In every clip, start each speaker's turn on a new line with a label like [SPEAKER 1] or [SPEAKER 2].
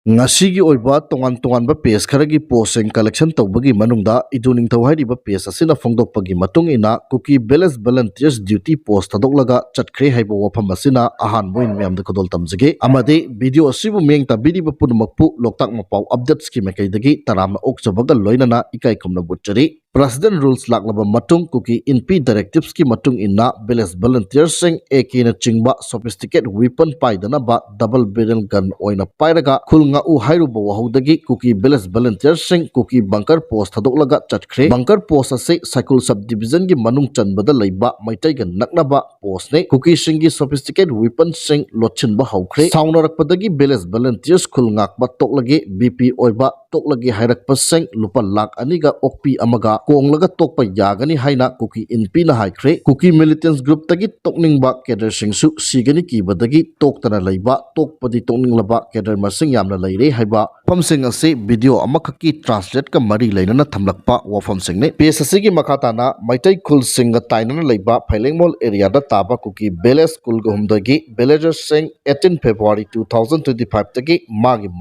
[SPEAKER 1] Ngasigi oiba tongan page kharagi posting collection tawbagi manungda iduning thawhariba page asina phongdokpagi matung ina Kuki balance volunteers duty post thadoklaga chatkre haiba wafam asina ahan boin myamda kodol tamjage amade video asibu meng tabiriba punumakpu Loktak Mapao updates ki mekaidagi taramna okchabaga loinana ikai khumna butchari President rules laklaba matung Kuki NP directives ki matung ina balance volunteers sing AK na chingba sophisticated weapon paidana ba double barrel gun oina Pairaga Khul Ngak-U hairuba Wahoudei Kuki balance volunteers sing Kuki bunker post thadoklaga chatkre bunker post ase cycle subdivision gi manung chanbada leiba maitai ga naknaba post ne Kuki singi sophisticated weapon sing lotchinba haukhre saunarakpadagi balance volunteers Khul Ngakba toklagi BP oiba toklagi hairakpa sing lupa lakh aniga okpi amaga konglaga tokpa yagani haina Kuki NP na haikre Kuki militants group tagi tokningba cadre singsu sigani kibadagi toktana leiba tokpadi tokninglaba cadre masing yamna leire haiba famsing ase video amakaki translate ka mari leinana thamlakpa wafam singne page asigi makhatana maitai khul singa tainana leiba phailengmol area da taba Kuki Village School gumdagi villagers sing 18 February 2025 tagi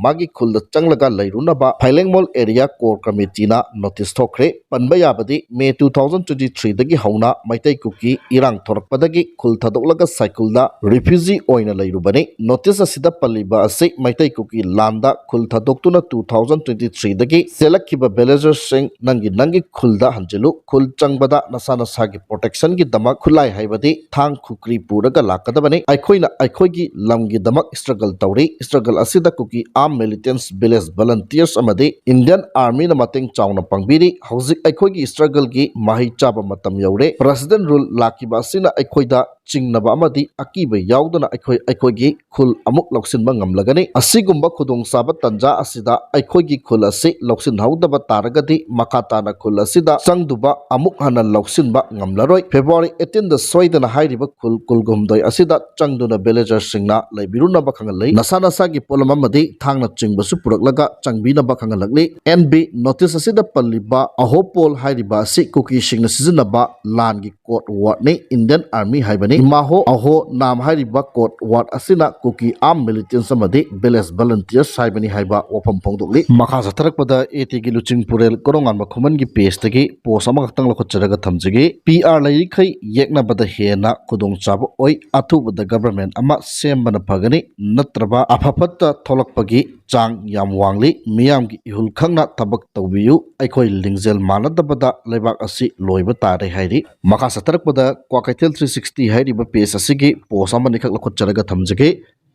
[SPEAKER 1] magi khul da changlaga leirunaba phailengmol area core committee na notice thokre panba yabadi May 2023 dagi hauna maitai Kuki irang thorakpadagi khul thadoklaga cycle da refugee oina leirubani notice asida paliba ase maitai Kuki landa khul thadoktuna 2023 dagi selakkiba villagers sing nangi khulda hanjilu khul changbada nasana sagi protection gi damak khulai haibadi thang khukri puraga lakadabani aikhoigi lamgi damak struggle tawri struggle asida Kuki armed militants village volunteers amadi Indian Army na mating chawna pangbiri hauzik aikhoigi struggle gi mahi chaba matam yaure president rule lakiba asina aikhoida chingnaba amadi akiba yaudana aikhoigi khul amuk loksinba ngamlagani asigumba khudong saba tanja asida aikhoigi khul ase loksin haudaba taragadi makatana khul asida sangduba amuk hana loksinba ngamlaroi February 18 da soidana hairiba khul kulgumdoi asida changduna villagers singna leibiruna bakhangalei nasana sagi polam amadi thangna chingbasu puraklaga changbina bakhangalakli NB notice asida palliba ahopol hairiba si Kuki singna sizinaba langi court ward ne Indian Army haibani maho aho nam hairiba court ward asina Kuki armed militants amadi village volunteers haibani haiba wafam phongdokli makha satharakpada AT gi luching purel korongan bakhuman gi page tagi post ama khakhtang lokhacharaga thamjigi PR leirikhai yekna bada hena khudong chaba oi athubada government ama sembana phagani natraba aphapatta tholakpagi chang yam wangli miyamgi ihul khangna tabak tawbiyu aikhoi lingjel manadabada leibak asi loiba tare hairi makha satharakpada kwakaitel 360 hairiba page asigi post ama nikhak lokhacharaga thamjigi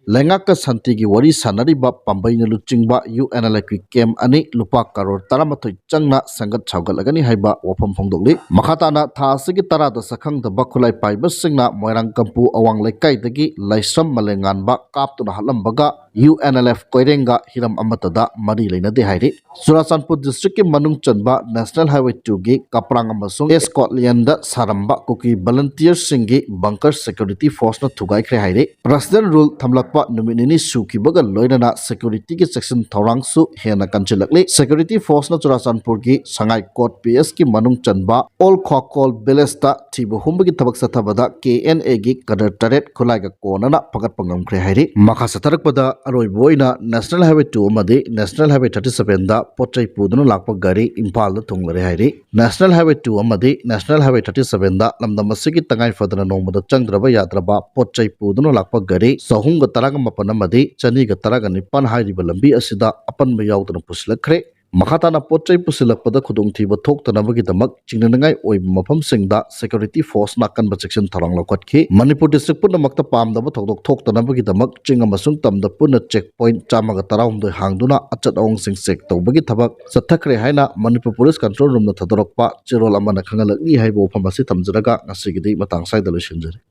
[SPEAKER 1] Lengaka santigi wari sanariba pambaina luchingba UNLQ camp ani lupa karor taramathoi changna sangat chawgalagani haiba wafam phongdokli makhatana thasigi tarada sakhang da bakhulai paiba singna moirang kampu awang lekai dagi laisam malenganba kaptuna halambaga UNLF koirenga hiram amatada mari leinade hairi Churachandpur district ki manung chanba National Highway 2 gi kaprang amasung Scotland da saramba Kuki volunteers singi bunker security force na thugai khre hairi president rule thamlakpa numinini sukibaga loinana security ki section thorang su hena kanchilakli security force na Churachandpur gi sangai court PS ki manung chanba all khokol belesta thibu humbi thabak sathabada KNA gi kadar taret khulaiga konana phagat pangam khre hairi makha satharakpada aroiboina National Highway 2 amadi National Highway 37 da pochai puduna lakpa gari Impal da thunglare hairi National Highway 2 amadi National Highway 37 da lamdam asigi tangai fadana nomada changdraba yadraba pochai puduna lakpa gari sahunga taraga mapan amadi chaniga taraga nipan hairiba lambi asida apanba yaudana puslakre makhatana pochai pusilakpada khudong thiba thoktanabagi damak chingnangai oiba mafamsingda security force nakanba section tharang lokatki Manipur district punamakta pamdaba thokdok thoktanabagi damak ching amasung tamda puna checkpoint chamaga tarawumdoi hangduna achat awang sing sek tawbagi thabak Thadokhre haina Manipur police control room na Thadokhre chirol amana khangalakni haibo famasi tamjaraga ngasigidi matang saida loisinjari